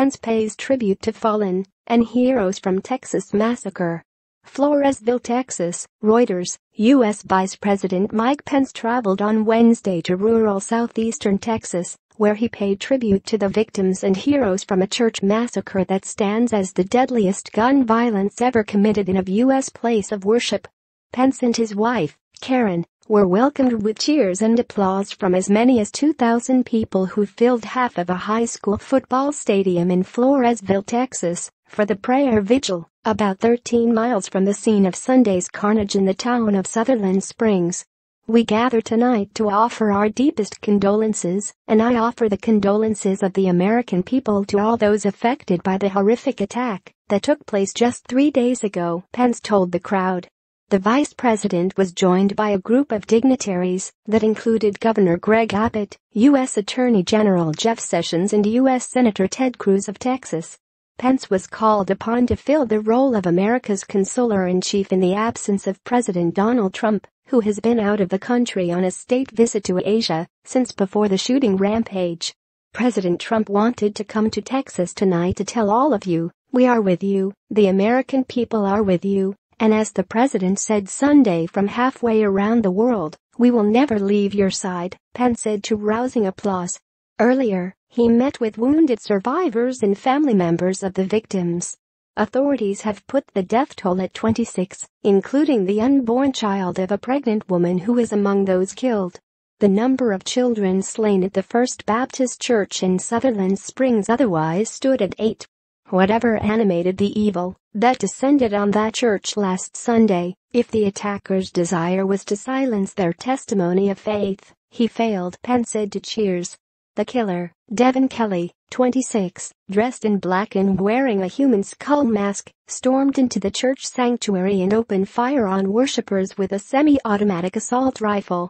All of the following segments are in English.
Pence pays tribute to fallen and heroes from Texas massacre. Floresville, Texas. Reuters. U.S. Vice President Mike Pence traveled on Wednesday to rural southeastern Texas, where he paid tribute to the victims and heroes from a church massacre that stands as the deadliest gun violence ever committed in a U.S. place of worship. Pence and his wife, Karen, were welcomed with cheers and applause from as many as 2,000 people who filled half of a high school football stadium in Floresville, Texas, for the prayer vigil, about 13 miles from the scene of Sunday's carnage in the town of Sutherland Springs. We gather tonight to offer our deepest condolences, and I offer the condolences of the American people to all those affected by the horrific attack that took place just 3 days ago, Pence told the crowd. The vice president was joined by a group of dignitaries that included Governor Greg Abbott, U.S. Attorney General Jeff Sessions, and U.S. Senator Ted Cruz of Texas. Pence was called upon to fill the role of America's consular-in-chief in the absence of President Donald Trump, who has been out of the country on a state visit to Asia since before the shooting rampage. President Trump wanted to come to Texas tonight to tell all of you, we are with you, the American people are with you. And as the president said Sunday from halfway around the world, we will never leave your side, Pence said to rousing applause. Earlier, he met with wounded survivors and family members of the victims. Authorities have put the death toll at 26, including the unborn child of a pregnant woman who is among those killed. The number of children slain at the First Baptist Church in Sutherland Springs otherwise stood at 8. Whatever animated the evil that descended on that church last Sunday, if the attackers' desire was to silence their testimony of faith, he failed, Pence said to Cheers. The killer, Devin Kelley, 26, dressed in black and wearing a human skull mask, stormed into the church sanctuary and opened fire on worshippers with a semi-automatic assault rifle.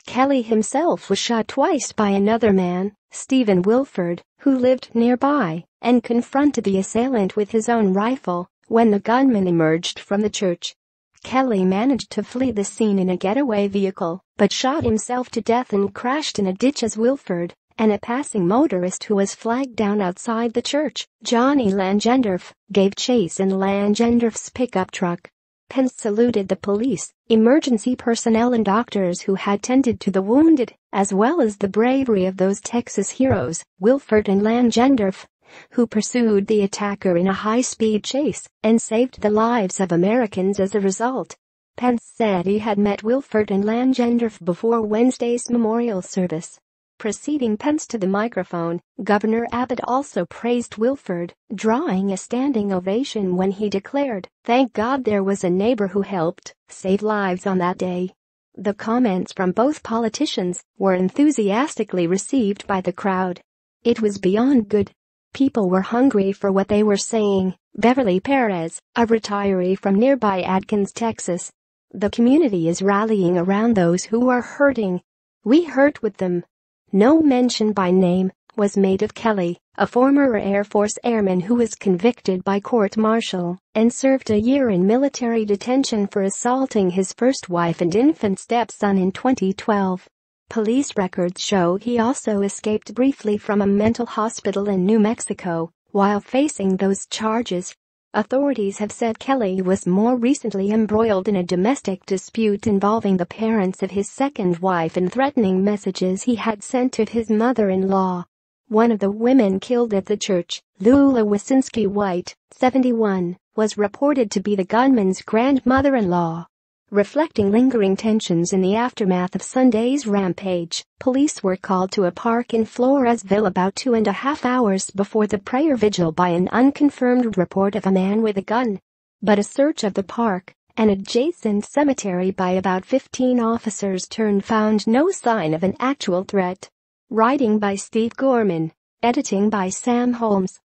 Kelley himself was shot twice by another man, Stephen Wilford, who lived nearby, and confronted the assailant with his own rifle when the gunman emerged from the church. Kelley managed to flee the scene in a getaway vehicle, but shot himself to death and crashed in a ditch as Wilford and a passing motorist who was flagged down outside the church, Johnny Langendorf, gave chase in Langendorf's pickup truck. Pence saluted the police, emergency personnel and doctors who had tended to the wounded, as well as the bravery of those Texas heroes, Wilford and Langendorf, who pursued the attacker in a high-speed chase and saved the lives of Americans as a result. Pence said he had met Wilford and Langendorf before Wednesday's memorial service. Preceding Pence to the microphone, Governor Abbott also praised Wilford, drawing a standing ovation when he declared, "Thank God there was a neighbor who helped save lives on that day." The comments from both politicians were enthusiastically received by the crowd. It was beyond good. People were hungry for what they were saying, Beverly Perez, a retiree from nearby Atkins, Texas. The community is rallying around those who are hurting. We hurt with them. No mention by name was made of Kelley, a former Air Force airman who was convicted by court-martial and served a year in military detention for assaulting his first wife and infant stepson in 2012. Police records show he also escaped briefly from a mental hospital in New Mexico while facing those charges. Authorities have said Kelley was more recently embroiled in a domestic dispute involving the parents of his second wife and threatening messages he had sent to his mother-in-law. One of the women killed at the church, Lula Wasinski White, 71, was reported to be the gunman's grandmother-in-law. Reflecting lingering tensions in the aftermath of Sunday's rampage, police were called to a park in Floresville about 2.5 hours before the prayer vigil by an unconfirmed report of a man with a gun. But a search of the park, an adjacent cemetery by about 15 officers found no sign of an actual threat. Writing by Steve Gorman. Editing by Sam Holmes.